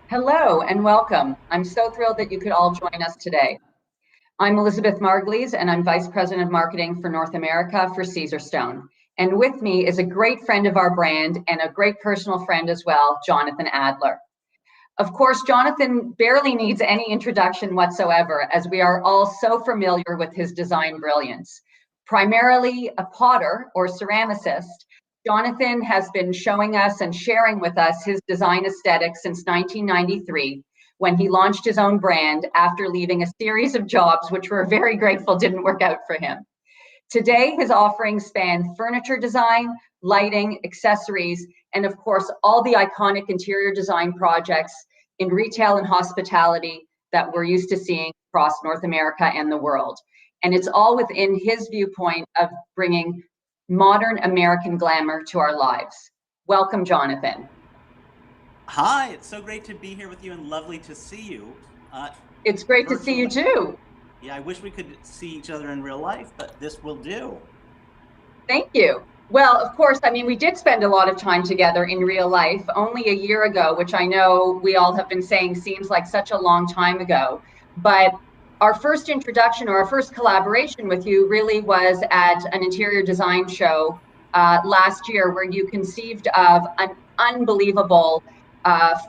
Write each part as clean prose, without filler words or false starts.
Hello and welcome. I'm so thrilled that you could all join us today. I'm Elizabeth Margles and I'm Vice President of Marketing for North America for Caesarstone. And with me is a great friend of our brand and a great personal friend as well, Jonathan Adler. Of course, Jonathan barely needs any introduction whatsoever, as we are all so familiar with his design brilliance. Primarily a potter or ceramicist, Jonathan has been showing us and sharing with us his design aesthetic since 1993, when he launched his own brand after leaving a series of jobs which we're very grateful didn't work out for him. Today, his offerings span furniture design, lighting, accessories, and of course, all the iconic interior design projects in retail and hospitality that we're used to seeing across North America and the world. And it's all within his viewpoint of bringing modern American glamour to our lives. Welcome, Jonathan. Hi, it's so great to be here with you and lovely to see you. It's great to see you too. Yeah, I wish we could see each other in real life, but this will do. Thank you. Well, of course, I mean, we did spend a lot of time together in real life only a year ago, which I know we all have been saying seems like such a long time ago. But our first introduction or our first collaboration with you really was at an interior design show last year, where you conceived of an unbelievable,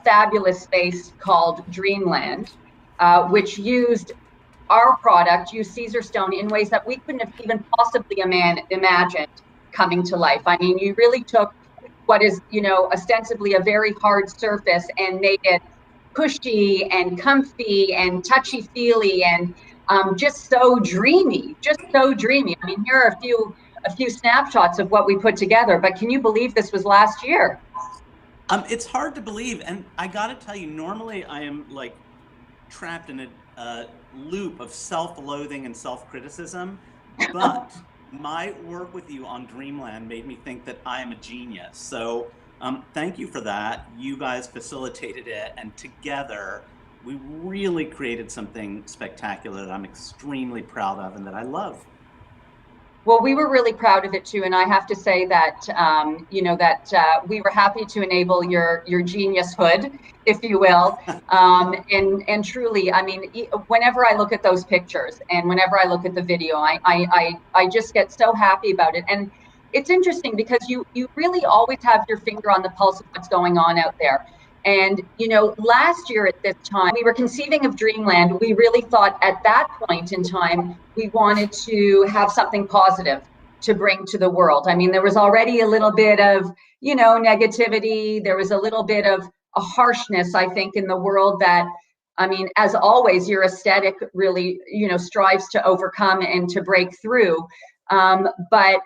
fabulous space called Dreamland, which used our product, used Caesarstone in ways that we couldn't have even possibly imagined coming to life. I mean, you really took what is, ostensibly a very hard surface and made it cushy and comfy and touchy-feely and just so dreamy, just so dreamy. I mean, here are a few snapshots of what we put together, but can you believe this was last year? It's hard to believe, and I gotta tell you, normally I am like trapped in a loop of self-loathing and self-criticism, but my work with you on Dreamland made me think that I am a genius. So thank you for that. You guys facilitated it, and together we really created something spectacular that I'm extremely proud of and that I love. Well, we were really proud of it too, and I have to say that we were happy to enable your genius hood, if you will, and truly, I mean, whenever I look at those pictures and whenever I look at the video, I just get so happy about it. And it's interesting because you really always have your finger on the pulse of what's going on out there. And, last year at this time, we were conceiving of Dreamland. We really thought at that point in time, we wanted to have something positive to bring to the world. I mean, there was already a little bit of, negativity. There was a little bit of a harshness, I think, in the world that, I mean, as always, your aesthetic really, strives to overcome and to break through. But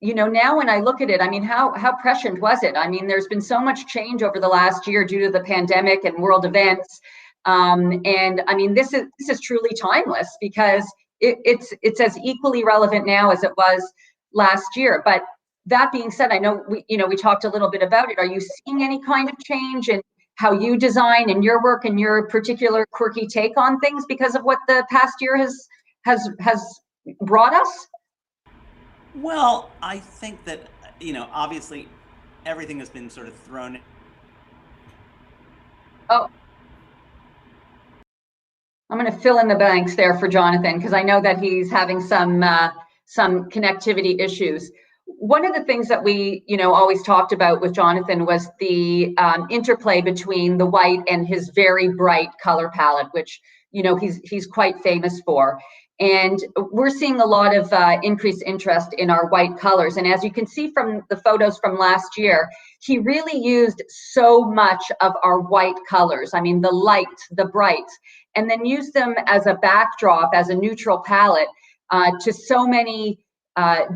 now when I look at it, I mean, how prescient was it? I mean, there's been so much change over the last year due to the pandemic and world events. And I mean, this is truly timeless because it's as equally relevant now as it was last year. But that being said, I know we talked a little bit about it. Are you seeing any kind of change in how you design and your work and your particular quirky take on things because of what the past year has brought us? Well, I think that, obviously everything has been sort of thrown. Oh, I'm going to fill in the blanks there for Jonathan because I know that he's having some connectivity issues. One of the things that we, always talked about with Jonathan was the interplay between the white and his very bright color palette, which, he's quite famous for. And we're seeing a lot of increased interest in our white colors. And as you can see from the photos from last year, he really used so much of our white colors. I mean, the light, the bright, and then used them as a backdrop, as a neutral palette to so many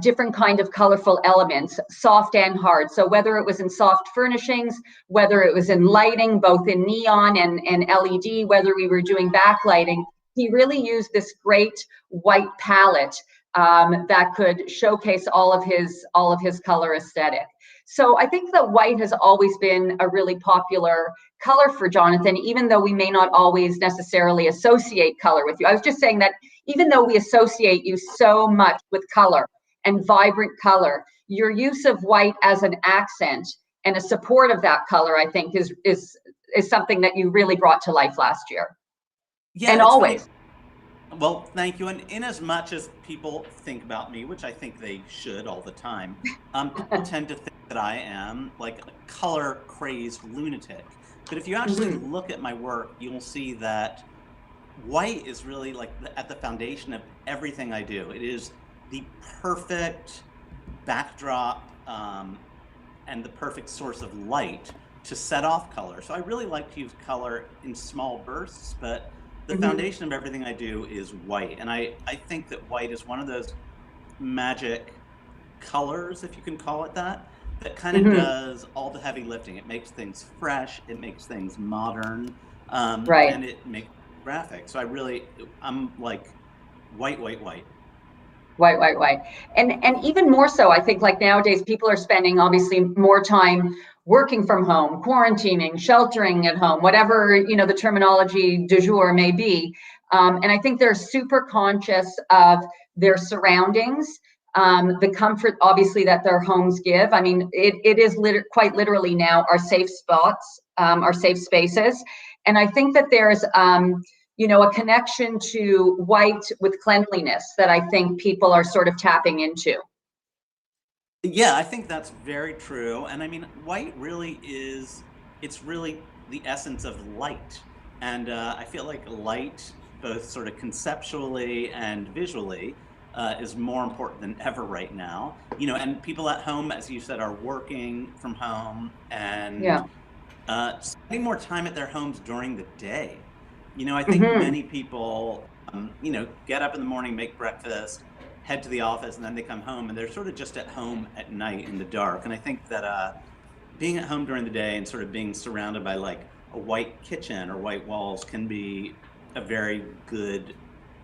different kind of colorful elements, soft and hard. So whether it was in soft furnishings, whether it was in lighting, both in neon and LED, whether we were doing backlighting, he really used this great white palette that could showcase all of his color aesthetic. So I think that white has always been a really popular color for Jonathan, even though we may not always necessarily associate color with you. I was just saying that even though we associate you so much with color and vibrant color, your use of white as an accent and a support of that color, I think, is is something that you really brought to life last year. Yeah, And it's funny. always. Well, thank you. And in as much as people think about me, which I think they should all the time, people tend to think that I am like a color crazed lunatic. But if you actually Mhm. look at my work, you'll see that white is really like at the foundation of everything I do. It is the perfect backdrop and the perfect source of light to set off color. So I really like to use color in small bursts, but the Mhm. foundation of everything I do is white. And I think that white is one of those magic colors, if you can call it that, that kind of Mhm. does all the heavy lifting. It makes things fresh, it makes things modern, Right. and it makes graphic. So I'm like white, white, white. White. And even more so, I think like nowadays people are spending obviously more time working from home, quarantining, sheltering at home, whatever, the terminology du jour may be. And I think they're super conscious of their surroundings, the comfort obviously that their homes give. I mean, it is quite literally now our safe spots, our safe spaces. And I think that there's a connection to white with cleanliness that I think people are sort of tapping into. Yeah, I think that's very true. And I mean, white really it's really the essence of light. And I feel like light, both sort of conceptually and visually, is more important than ever right now. And people at home, as you said, are working from home and Yeah. spending more time at their homes during the day. I think Hmm. many people, get up in the morning, make breakfast, head to the office, and then they come home and they're sort of just at home at night in the dark. And I think that being at home during the day and sort of being surrounded by like a white kitchen or white walls can be a very good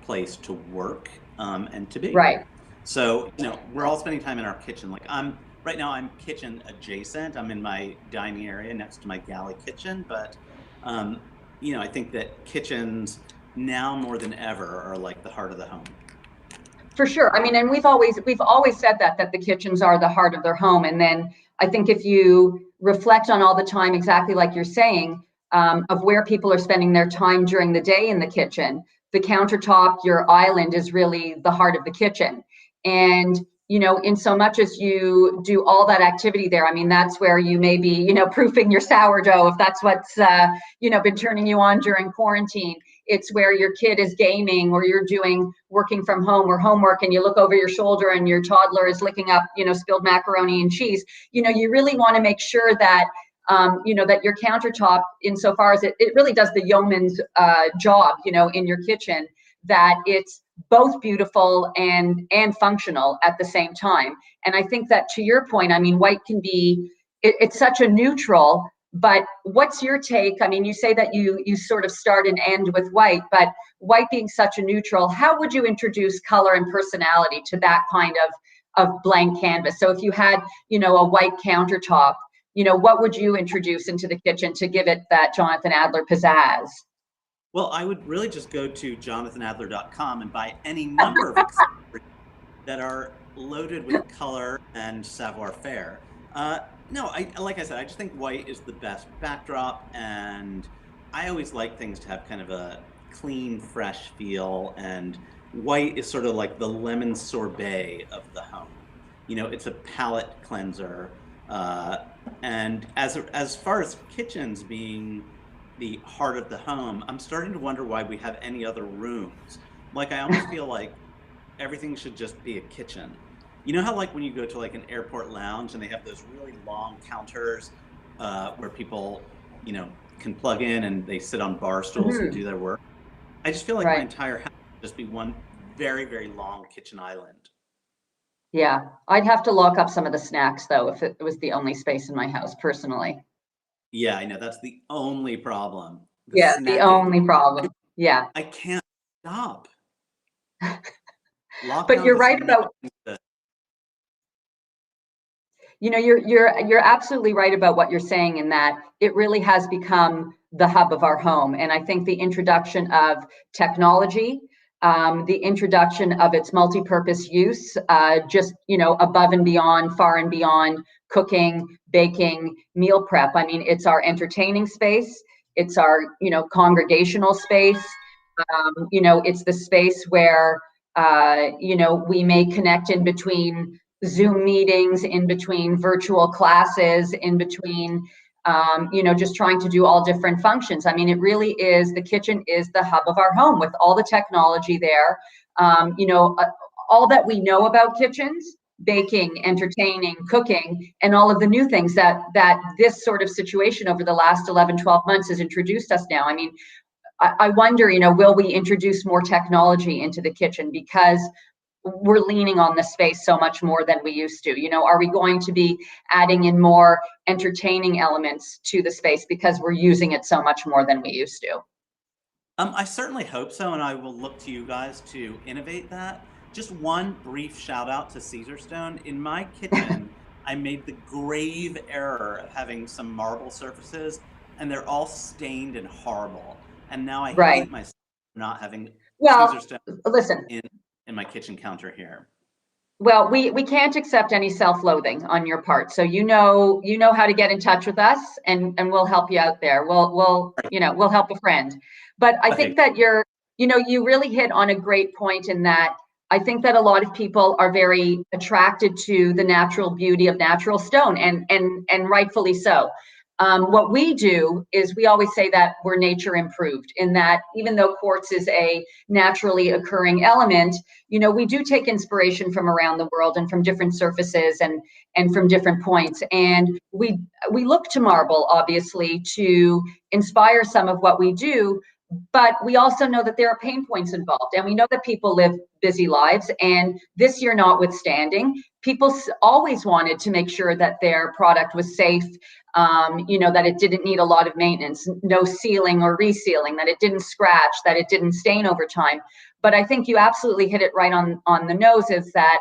place to work and to be. Right. So, we're all spending time in our kitchen. Like right now I'm kitchen adjacent. I'm in my dining area next to my galley kitchen, but um, I think that kitchens now more than ever are like the heart of the home. For sure. I mean, and we've always said that the kitchens are the heart of their home. And then I think if you reflect on all the time, exactly like you're saying, of where people are spending their time during the day in the kitchen, the countertop, your island is really the heart of the kitchen. And in so much as you do all that activity there, I mean, that's where you may be, proofing your sourdough if that's what's been turning you on during quarantine. It's where your kid is gaming or you're doing working from home or homework and you look over your shoulder and your toddler is licking up, spilled macaroni and cheese. You really want to make sure that that your countertop, insofar as it really does the yeoman's job, in your kitchen, that it's both beautiful and functional at the same time. And I think that to your point, I mean, white can be it's such a neutral. But what's your take? I mean, you say that you sort of start and end with white, but white being such a neutral, how would you introduce color and personality to that kind of blank canvas? So if you had, a white countertop, what would you introduce into the kitchen to give it that Jonathan Adler pizzazz? Well, I would really just go to jonathanadler.com and buy any number of accessories that are loaded with color and savoir-faire. No, like I said, I just think white is the best backdrop, and I always like things to have kind of a clean, fresh feel. And white is sort of like the lemon sorbet of the home. It's a palate cleanser. Uh, and as far as kitchens being the heart of the home, I'm starting to wonder why we have any other rooms. Like I almost feel like everything should just be a kitchen. You know how like when you go to like an airport lounge and they have those really long counters where people, can plug in and they sit on bar stools and Hmm. do their work. I just feel like my Right. entire house would just be one very, very long kitchen island. Yeah. I'd have to lock up some of the snacks though if it was the only space in my house personally. Yeah, I know that's the only problem. The Yeah, the snacking. only problem. Yeah. I can't stop. But Lockdown you're has right made about the you're absolutely right about what you're saying in that it really has become the hub of our home. And I think the introduction of technology, the introduction of its multi-purpose use, just above and beyond, far and beyond cooking, baking, meal prep. I mean, it's our entertaining space. It's our, congregational space. It's the space where, we may connect in between Zoom meetings, in between virtual classes, in between, just trying to do all different functions. I mean, it really is, the kitchen is the hub of our home with all the technology there. All that we know about kitchens, baking, entertaining, cooking, and all of the new things that this sort of situation over the last 11, 12 months has introduced us now. I mean, I wonder, will we introduce more technology into the kitchen because we're leaning on the space so much more than we used to? Are we going to be adding in more entertaining elements to the space because we're using it so much more than we used to? I certainly hope so, and I will look to you guys to innovate that. Just one brief shout out to Caesarstone. In my kitchen, I made the grave error of having some marble surfaces, and they're all stained and horrible. And now I Right. hate myself for not having Well, Caesarstone listen, in my kitchen counter here. well, we can't accept any self-loathing on your part. So you know how to get in touch with us, and we'll help you out there. We'll help a friend. But I think that you really hit on a great point in that I think that a lot of people are very attracted to the natural beauty of natural stone, and rightfully so. What we do is we always say that we're nature improved, in that even though quartz is a naturally occurring element, we do take inspiration from around the world and from different surfaces, and from different points. And we look to marble, obviously, to inspire some of what we do. But we also know that there are pain points involved, and we know that people live busy lives. And this year notwithstanding, people always wanted to make sure that their product was safe, that it didn't need a lot of maintenance, no sealing or resealing, that it didn't scratch, that it didn't stain over time. But I think you absolutely hit it right on the nose, is that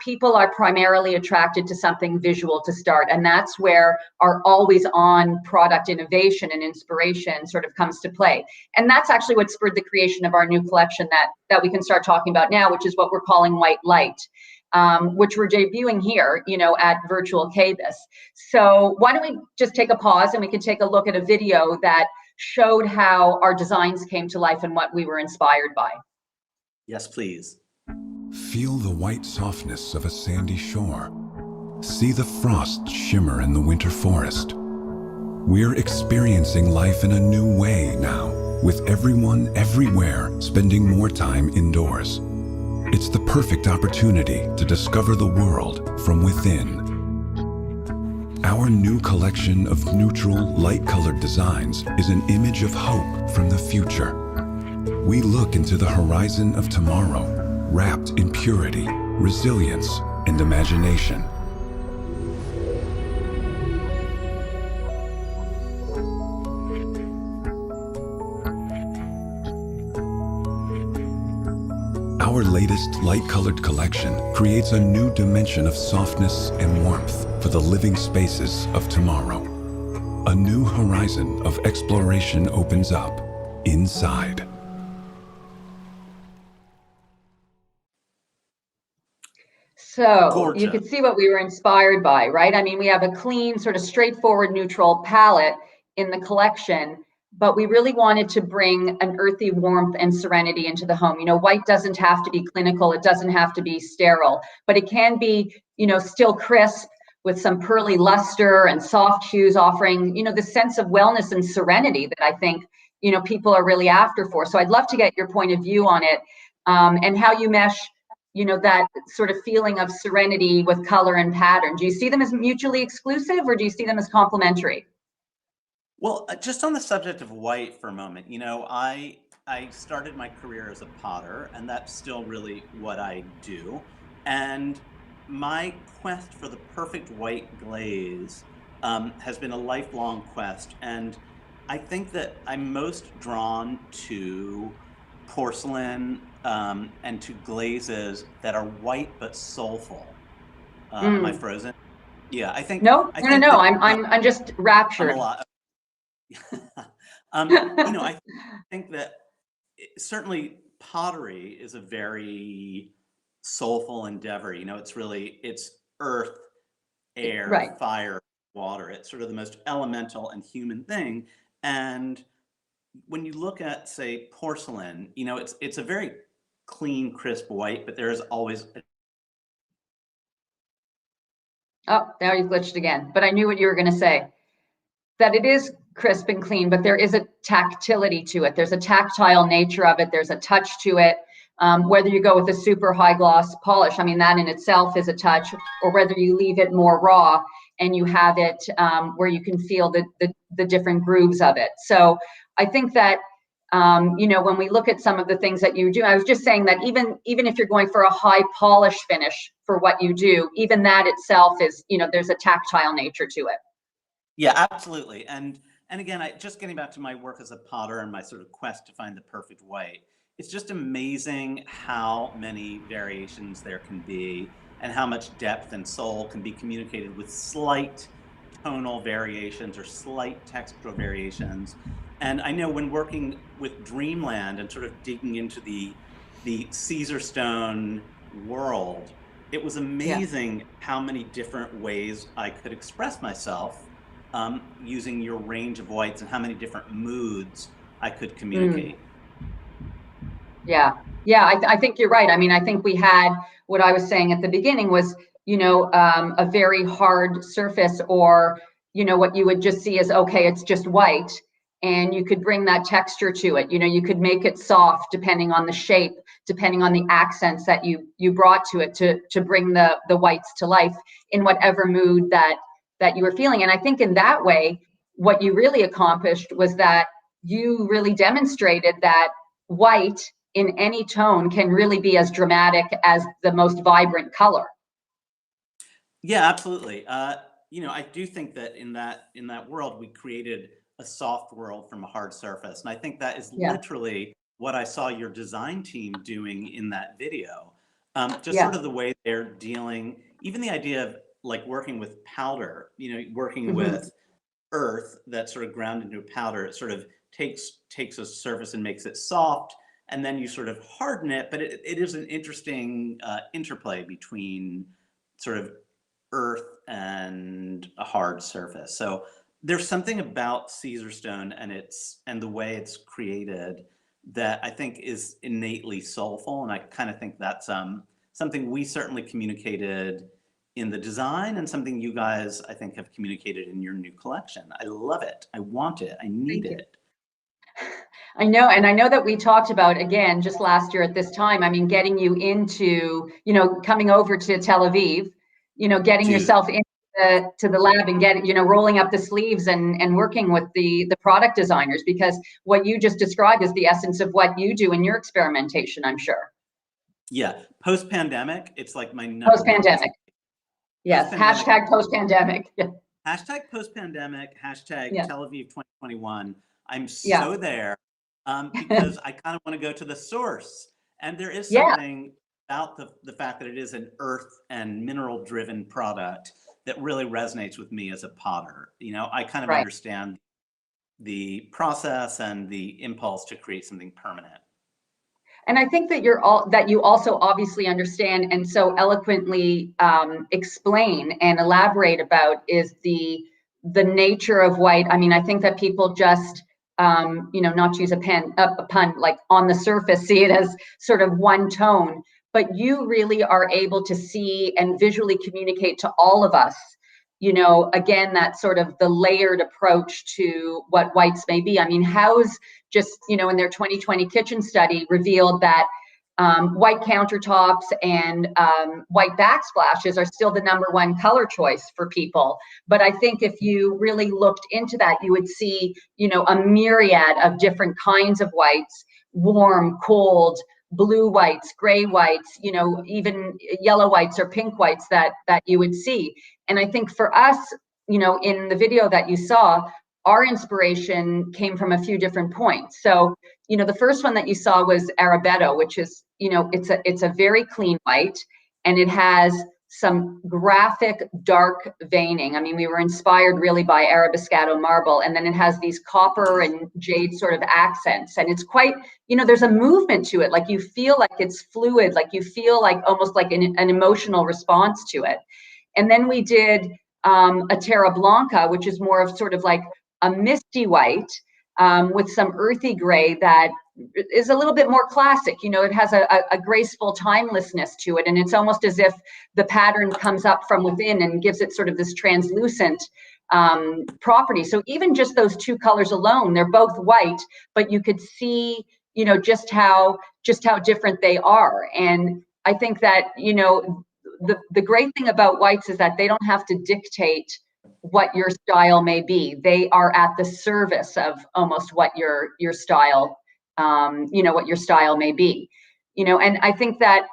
people are primarily attracted to something visual to start. And that's where our always on product innovation and inspiration sort of comes to play. And that's actually what spurred the creation of our new collection that we can start talking about now, which is what we're calling Whitelight, which we're debuting here, at Virtual KBIS. So why don't we just take a pause, and we can take a look at a video that showed how our designs came to life and what we were inspired by. Yes, please. Feel the white softness of a sandy shore. See the frost shimmer in the winter forest. We're experiencing life in a new way now, with everyone everywhere spending more time indoors. It's the perfect opportunity to discover the world from within. Our new collection of neutral, light-colored designs is an image of hope from the future. We look into the horizon of tomorrow, wrapped in purity, resilience, and imagination. Our latest light-colored collection creates a new dimension of softness and warmth for the living spaces of tomorrow. A new horizon of exploration opens up inside. So Gorgeous. you could see what we were inspired by, right? I mean, we have a clean, sort of straightforward, neutral palette in the collection, but we really wanted to bring an earthy warmth and serenity into the home. White doesn't have to be clinical. It doesn't have to be sterile, but it can be, still crisp with some pearly luster and soft hues, offering, the sense of wellness and serenity that I think, people are really after for. So I'd love to get your point of view on it, and how you mesh that sort of feeling of serenity with color and pattern. Do you see them as mutually exclusive, or do you see them as complementary? Well, just on the subject of white for a moment, I started my career as a potter, and that's still really what I do. And my quest for the perfect white glaze has been a lifelong quest. And I think that I'm most drawn to porcelain and to glazes that are white but soulful. Am I frozen? Yeah, I think. No. I'm just I'm raptured. a lot. I think that certainly pottery is a very soulful endeavor. It's earth, air, Right. fire, water. It's sort of the most elemental and human thing. And when you look at, say, porcelain, you know, it's a very clean, crisp white, but there is always Oh, now you glitched again, but I knew what you were going to say. That it is crisp and clean, but there is a tactility to it. There's a tactile nature of it. There's a touch to it. Whether you go with a super high gloss polish, I mean, that in itself is a touch, or whether you leave it more raw and you have it where you can feel the different grooves of it. So I think that, you know, when we look at some of the things that you do, I was just saying that even if you're going for a high polish finish for what you do, even that itself is, you know, there's a tactile nature to it. Yeah, absolutely. And again, just getting back to my work as a potter and my sort of quest to find the perfect white, it's just amazing how many variations there can be and how much depth and soul can be communicated with slight tonal variations or slight textural variations. And I know when working with Dreamland and sort of digging into the Caesarstone world, it was amazing how many different ways I could express myself using your range of whites and how many different moods I could communicate. Yeah, I think you're right. I mean, I think we had what I was saying at the beginning was, you know, a very hard surface, or, you know, what you would just see as, okay, it's just white, and you could bring that texture to it. You know, you could make it soft depending on the shape, depending on the accents that you brought to it to bring the whites to life in whatever mood that you were feeling. And I think in that way, what you really accomplished was that you really demonstrated that white in any tone can really be as dramatic as the most vibrant color. Yeah, absolutely. You know, I do think that in that world, we created a soft world from a hard surface, and I think that is Yeah. literally what I saw your design team doing in that video. Just Yeah. sort of the way they're dealing, even the idea of like working with powder. You know, working with earth that's sort of ground into a powder. It sort of takes a surface and makes it soft, and then you sort of harden it. But it is an interesting interplay between sort of earth and a hard surface. So there's something about Caesarstone and the way it's created that I think is innately soulful, and I kind of think that's something we certainly communicated in the design and something you guys I think have communicated in your new collection. I love it. I want it. I need it. I know, and I know that we talked about, again, just last year at this time, I mean, getting you into, you know, coming over to Tel Aviv, you know, getting Dude. yourself into the lab and getting, you know, rolling up the sleeves and working with the product designers, because what you just described is the essence of what you do in your experimentation, I'm sure. Yeah. Post-pandemic, it's like my number one. Post-pandemic. Yes. Post-pandemic. Hashtag post-pandemic. Yeah. Hashtag post-pandemic, hashtag Yeah. Tel Aviv 2021. I'm Yeah. so there because I kind of want to go to the source. And there is Yeah. something about the fact that it is an earth and mineral driven product that really resonates with me as a potter. You know, I kind of Right. understand the process and the impulse to create something permanent. And I think that you also obviously understand and so eloquently explain and elaborate about is the nature of white. I mean, I think that people just you know, not to use a pun, like on the surface, see it as sort of one tone, but you really are able to see and visually communicate to all of us, you know, again, that sort of the layered approach to what whites may be. I mean, House just, you know, in their 2020 kitchen study revealed that white countertops and white backsplashes are still the #1 color choice for people. But I think if you really looked into that, you would see, you know, a myriad of different kinds of whites, warm, cold, blue whites, gray whites, you know, even yellow whites or pink whites that you would see. And I think for us, you know, in the video that you saw, our inspiration came from a few different points. So, you know, the first one that you saw was Arabetto, which is, you know, it's a very clean white, and it has some graphic dark veining. I mean, we were inspired really by Arabiscato marble, and then it has these copper and jade sort of accents, and it's quite, you know, there's a movement to it. Like you feel like it's fluid, like you feel like almost like an emotional response to it. And then we did a Terra Blanca, which is more of sort of like a misty white, with some earthy gray that is a little bit more classic. It has a graceful timelessness to it, and it's almost as if the pattern comes up from within and gives it sort of this translucent property. So even just those two colors alone, they're both white, but you could see, just how different they are. And I think that, the great thing about whites is that they don't have to dictate what your style may be. They are at the service of almost what your style, what your style may be. And I think that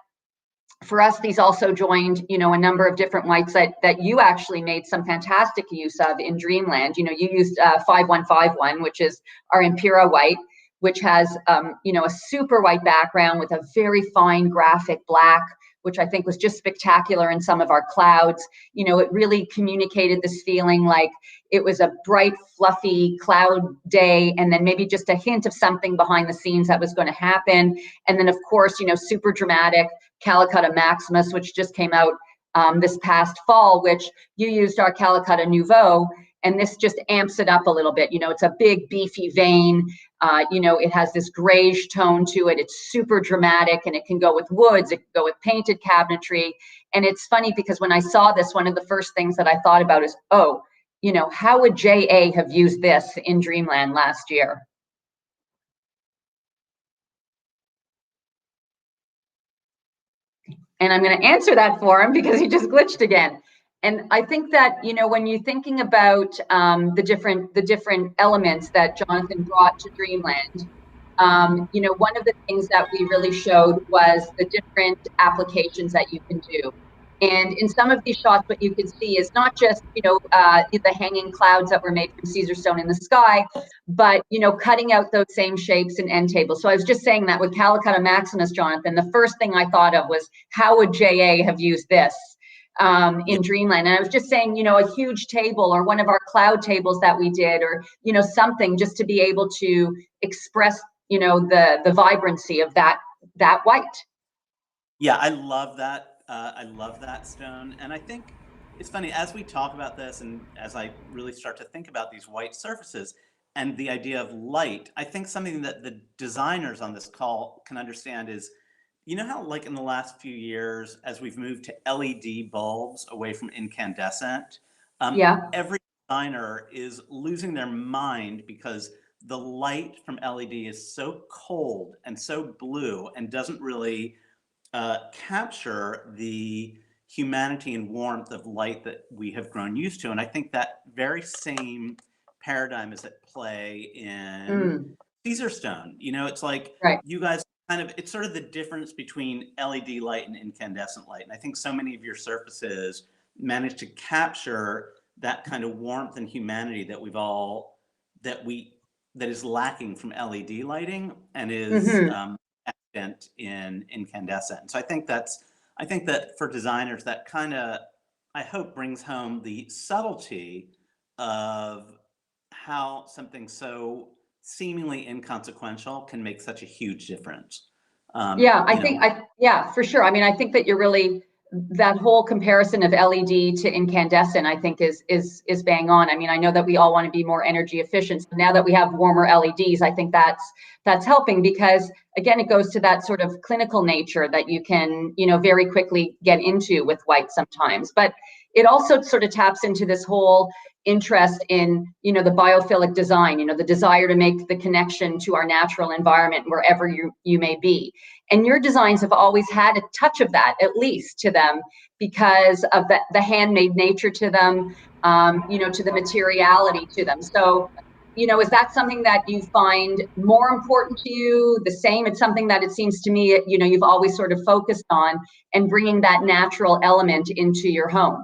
for us, these also joined, a number of different whites that you actually made some fantastic use of in Dreamland. You used 5151, which is our Impera white, which has, a super white background with a very fine graphic black, which I think was just spectacular in some of our clouds. It really communicated this feeling like it was a bright, fluffy cloud day, and then maybe just a hint of something behind the scenes that was going to happen. And then, of course, super dramatic Calicut Maximus, which just came out this past fall, which you used our Calicut Nouveau, and this just amps it up a little bit. It's a big, beefy vein. It has this grayish tone to it. It's super dramatic, and it can go with woods. It can go with painted cabinetry. And it's funny because when I saw this, one of the first things that I thought about is, how would JA have used this in Dreamland last year? And I'm going to answer that for him because he just glitched again. And I think that, when you're thinking about the different elements that Jonathan brought to Dreamland, one of the things that we really showed was the different applications that you can do. And in some of these shots, what you can see is not just, the hanging clouds that were made from Caesarstone in the sky, but, cutting out those same shapes in end tables. So I was just saying that with Calicut Maximus, Jonathan, the first thing I thought of was, how would JA have used this in Dreamland? And I was just saying, a huge table or one of our cloud tables that we did, or, something just to be able to express, the vibrancy of that white. Yeah, I love that. I love that, Stone. And I think it's funny, as we talk about this and as I really start to think about these white surfaces and the idea of light, I think something that the designers on this call can understand is, how like in the last few years, as we've moved to LED bulbs away from incandescent, every designer is losing their mind because the light from LED is so cold and so blue and doesn't really capture the humanity and warmth of light that we have grown used to. And I think that very same paradigm is at play in Caesarstone. It's like you guys it's sort of the difference between LED light and incandescent light. And I think so many of your surfaces manage to capture that kind of warmth and humanity that that is lacking from LED lighting and is evident in incandescent. So I think that for designers, that kind of, I hope, brings home the subtlety of how something so seemingly inconsequential can make such a huge difference. For sure. I mean, I think that you're really, that whole comparison of LED to incandescent, I think is bang on. I mean, I know that we all want to be more energy efficient. So now that we have warmer LEDs, I think that's helping, because again, it goes to that sort of clinical nature that you can, very quickly get into with white sometimes. But it also sort of taps into this whole interest in, the biophilic design, the desire to make the connection to our natural environment wherever you may be. And your designs have always had a touch of that, at least, to them, because of the handmade nature to them, to the materiality to them. So, is that something that you find more important to you, the same? It's something that it seems to me, you've always sort of focused on, and bringing that natural element into your home.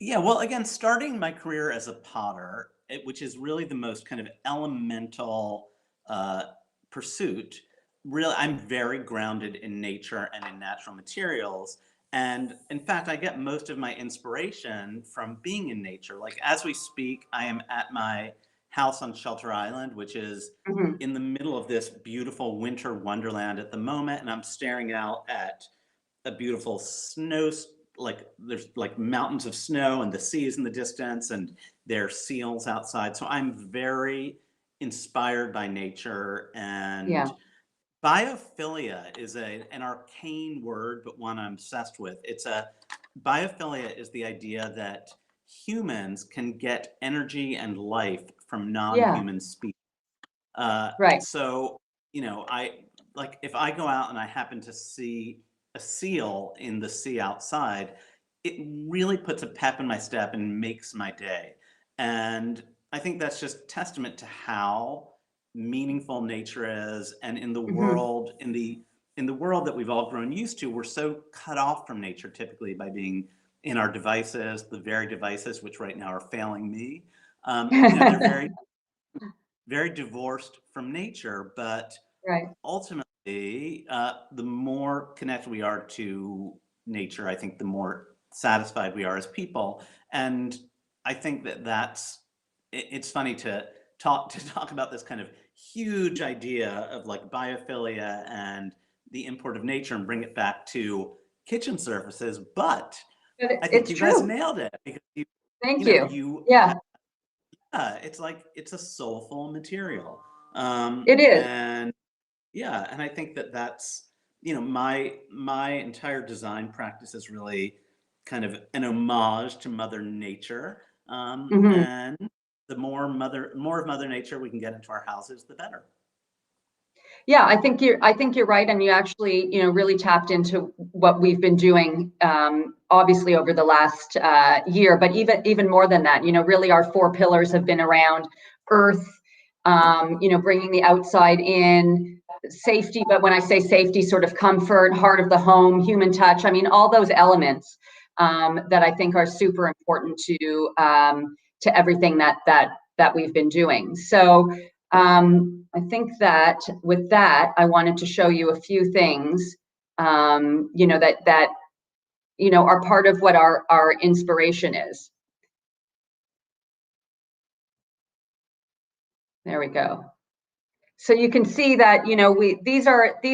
Yeah, well, again, starting my career as a potter, which is really the most kind of elemental pursuit, really, I'm very grounded in nature and in natural materials. And in fact, I get most of my inspiration from being in nature. Like as we speak, I am at my house on Shelter Island, which is in the middle of this beautiful winter wonderland at the moment. And I'm staring out at a beautiful there's like mountains of snow, and the sea is in the distance, and there are seals outside. So I'm very inspired by nature, Yeah. and biophilia is an arcane word, but one I'm obsessed with. Biophilia is the idea that humans can get energy and life from Yeah. non-human species. Right. So, I like if I go out and I happen to see a seal in the sea outside, it really puts a pep in my step and makes my day. And I think that's just testament to how meaningful nature is. And in the Hmm. world, in the world that we've all grown used to, we're so cut off from nature typically by being in our devices, the very devices which right now are failing me. They're very very divorced from nature, but Right. ultimately, the more connected we are to nature, I think the more satisfied we are as people. And I think it's funny to talk about this kind of huge idea of like biophilia and the import of nature and bring it back to kitchen surfaces, but But I think it's you guys true. nailed it because Thank you. Yeah, it's like it's a soulful material. it is. And yeah, and I think that's, my entire design practice is really kind of an homage to Mother Nature. Hmm. And the more of Mother Nature we can get into our houses, the better. Yeah, I think you're right, and you actually, really tapped into what we've been doing, obviously over the last year, but even more than that, really our four pillars have been around earth, bringing the outside in, safety. But when I say safety, sort of comfort, heart of the home, human touch. I mean, all those elements that I think are super important to everything that we've been doing. So. I think that with that, I wanted to show you a few things, that are part of what our inspiration is. There we go. So you can see that, these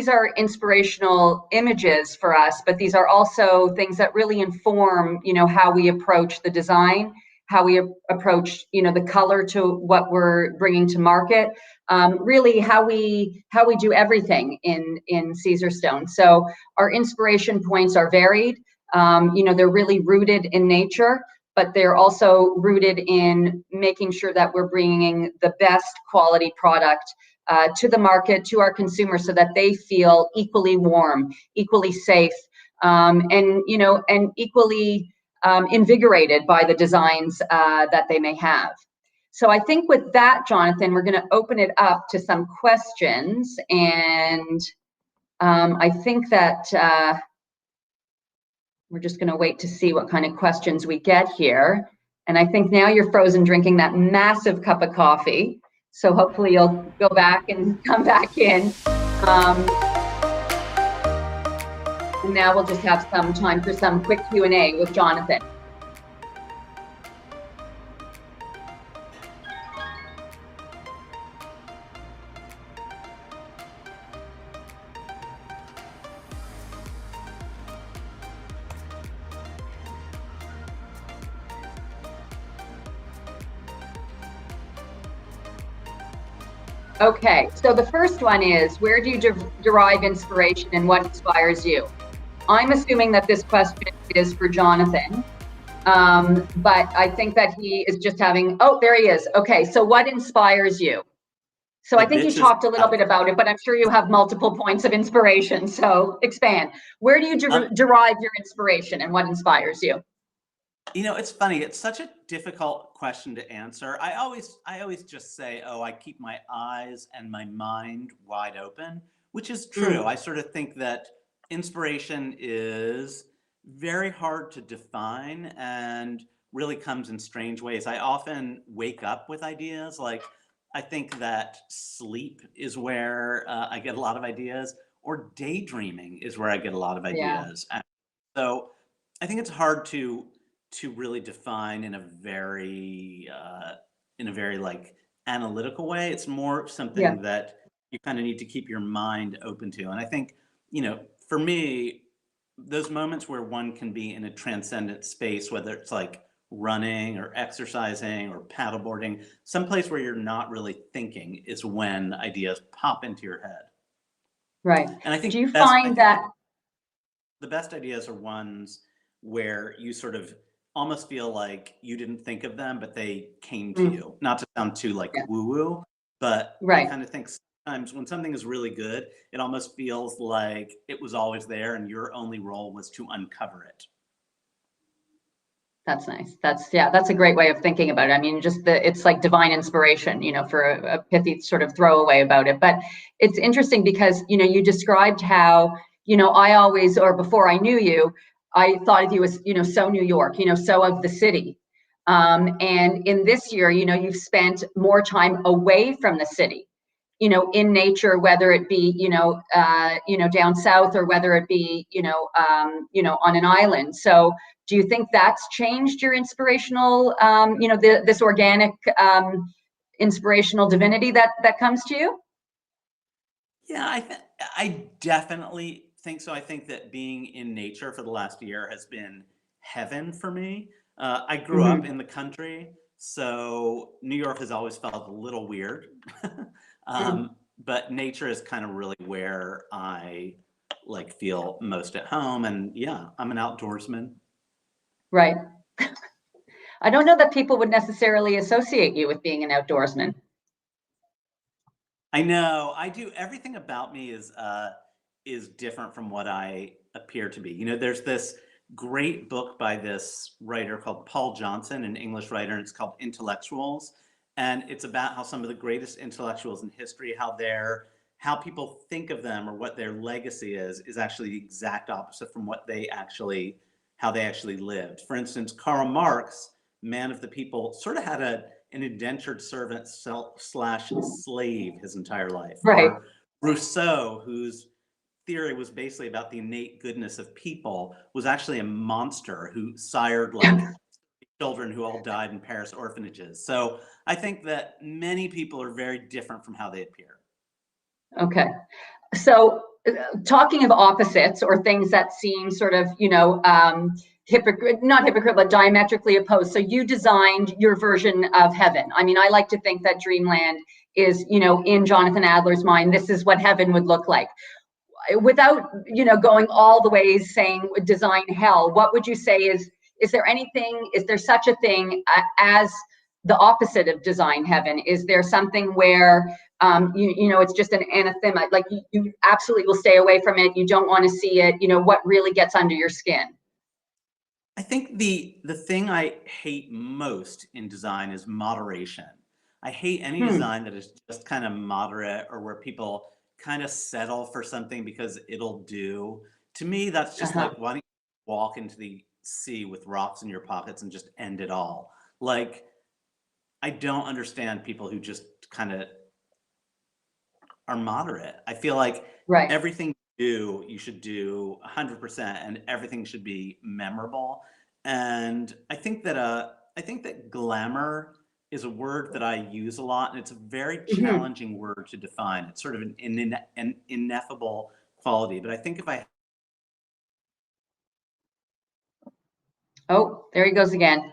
are inspirational images for us, but these are also things that really inform, how we approach the design, how we approach, the color to what we're bringing to market, really how we do everything in Caesarstone. So our inspiration points are varied. They're really rooted in nature, but they're also rooted in making sure that we're bringing the best quality product to the market, to our consumers, so that they feel equally warm, equally safe, and equally invigorated by the designs that they may have. So I think with that, Jonathan, we're going to open it up to some questions, and I think that we're just going to wait to see what kind of questions we get here. And I think now you're frozen drinking that massive cup of coffee. So hopefully you'll go back and come back in. And now we'll just have some time for some quick Q&A with Jonathan. Okay, so the first one is, where do you derive inspiration and what inspires you? I'm assuming that this question is for Jonathan, but I think that he is just having, oh, there he is. Okay, so what inspires you? So The I think you bitches. talked a little bit about it, but I'm sure you have multiple points of inspiration. So expand. Where do you derive your inspiration and what inspires you? It's funny. It's such a difficult question to answer. I always just say, oh, I keep my eyes and my mind wide open, which is true. I sort of think that inspiration is very hard to define and really comes in strange ways. I often wake up with ideas. Like, I think that sleep is where I get a lot of ideas, or daydreaming is where I get a lot of Yeah, ideas. And so I think it's hard to really define in a very like analytical way. It's more yeah, something that you kind of need to keep your mind open to. And I think, for me, those moments where one can be in a transcendent space, whether it's like running or exercising or paddleboarding, someplace where you're not really thinking is when ideas pop into your head. Right. And I think Do you find that? the best ideas are ones where you sort of almost feel like you didn't think of them, but they came to you. Not to sound too like Yeah. woo-woo, but I Right. kind of think sometimes when something is really good, it almost feels like it was always there and your only role was to uncover it. That's nice. That's a great way of thinking about it. I mean, it's like divine inspiration, for a pithy sort of throwaway about it. But it's interesting because, you described how, I always, or before I knew you, I thought of you as, so New York, so of the city. And in this year, you've spent more time away from the city, in nature, whether it be, down south or whether it be, on an island. So do you think that's changed your inspirational, this organic, inspirational divinity that comes to you? Yeah, I definitely think so. I think that being in nature for the last year has been heaven for me. I grew up Mm-hmm. in the country, so New York has always felt a little weird. Mm-hmm. But nature is kind of really where I like feel most at home. And yeah, I'm an outdoorsman. Right. I don't know that people would necessarily associate you with being an outdoorsman. I know. I do. Everything about me is different from what I appear to be. There's this great book by this writer called Paul Johnson, an English writer, and it's called Intellectuals. And it's about how some of the greatest intellectuals in history, how people think of them or what their legacy is actually the exact opposite from how they actually lived. For instance, Karl Marx, man of the people, sort of had an indentured servant slash slave his entire life. Right. Or Rousseau, whose theory was basically about the innate goodness of people, was actually a monster who sired like children who all died in Paris orphanages. So I think that many people are very different from how they appear. Okay. So, talking of opposites or things that seem sort of, not hypocrite, but diametrically opposed. So, you designed your version of heaven. I mean, I like to think that Dreamland is, in Jonathan Adler's mind, this is what heaven would look like. Without, going all the ways saying design hell, what would you say is there such a thing as the opposite of design heaven? Is there something where it's just an anathema, like you absolutely will stay away from it, you don't want to see it, what really gets under your skin? I think the thing I hate most in design is moderation. I hate any design that is just kind of moderate or where people kind of settle for something because it'll do. To me, that's just Uh-huh. like, why don't you walk into the sea with rocks in your pockets and just end it all? Like, I don't understand people who just kind of are moderate. I feel like Right. everything you should do 100%, and everything should be memorable. And I think that glamour is a word that I use a lot, and it's a very Mhm. challenging word to define. It's sort of an ineffable quality. But I think if I Oh, there he goes again.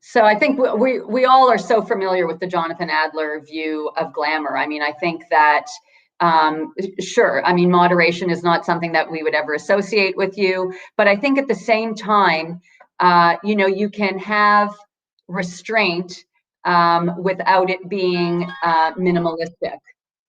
So I think we all are so familiar with the Jonathan Adler view of glamour. I mean, I think that sure, I mean, moderation is not something that we would ever associate with you, but I think at the same time, you can have restraint without it being minimalistic.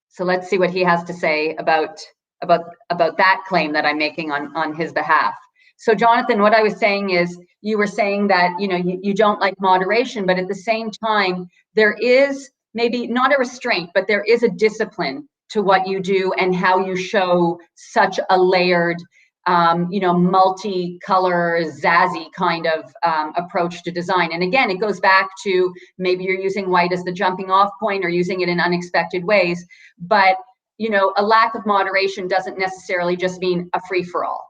So let's see what he has to say about that claim that I'm making on his behalf. So Jonathan, what I was saying is you were saying that you don't like moderation, but at the same time, there is maybe not a restraint, but there is a discipline to what you do and how you show such a layered multicolor, zazzy kind of approach to design. And again, it goes back to maybe you're using white as the jumping off point or using it in unexpected ways. But, a lack of moderation doesn't necessarily just mean a free for all.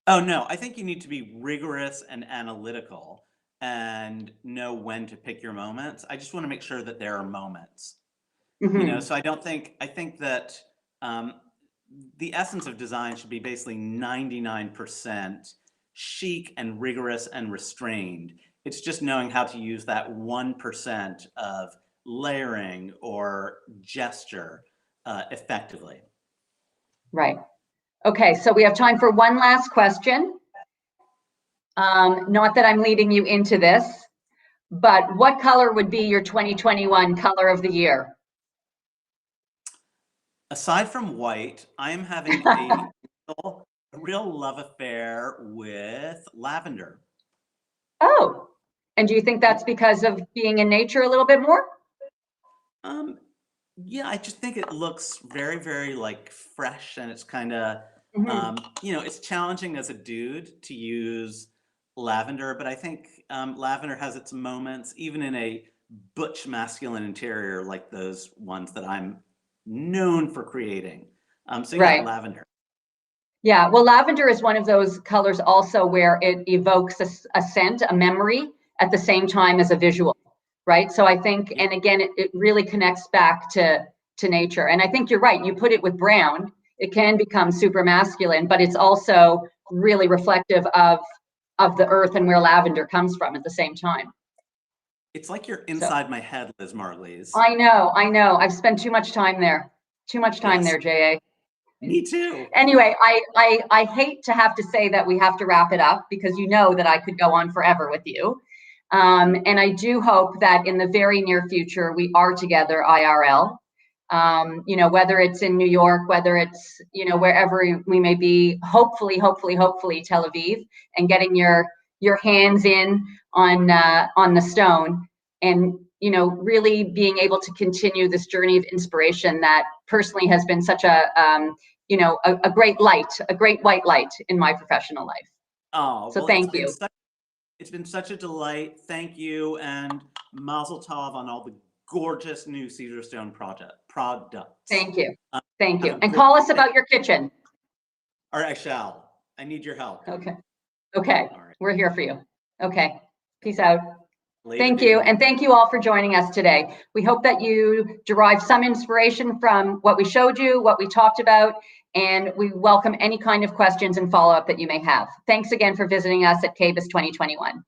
Oh no, I think you need to be rigorous and analytical and know when to pick your moments. I just want to make sure that there are moments. Mm-hmm. So I think that um, the essence of design should be basically 99% chic and rigorous and restrained, It's just knowing how to use that 1% of layering or gesture effectively. Right. Okay, so we have time for one last question. Not that I'm leading you into this, but what color would be your 2021 color of the year? Aside from white, I am having a real love affair with lavender. Oh, and do you think that's because of being in nature a little bit more? Yeah, I just think it looks very, very like fresh, and it's kind of, you know, it's challenging as a dude to use lavender, but I think lavender has its moments, even in a butch masculine interior like those ones that I'm known for creating. So yeah, Right. lavender. Yeah, well, lavender is one of those colors also where it evokes a scent, a memory at the same time as a visual, right? So I think, and again, it really connects back to nature. And I think you're right. You put it with brown, it can become super masculine, but it's also really reflective of the earth and where lavender comes from at the same time. It's like you're inside my head, Liz Margles. I know. I've spent too much time there. Too much time there, JA. Me too. Anyway, I hate to have to say that we have to wrap it up because you know that I could go on forever with you. And I do hope that in the very near future we are together IRL. You know, whether it's in New York, whether it's, you know, wherever we may be, hopefully Tel Aviv, and getting your hands in on the stone, and, you know, really being able to continue this journey of inspiration that personally has been such a you know, a great light, a great white light in my professional life. Oh, so well, thank you. It's been such a delight. Thank you, and Mazel Tov on all the gorgeous new Caesarstone products. Thank you. Thank you. And call us about your kitchen. All right, I shall. I need your help. Okay. Okay. All right. We're here for you. Okay. Peace out. Later, Thank dude. you. And thank you all for joining us today. We hope that you derive some inspiration from what we showed you, what we talked about, and we welcome any kind of questions and follow-up that you may have. Thanks again for visiting us at KBIS 2021.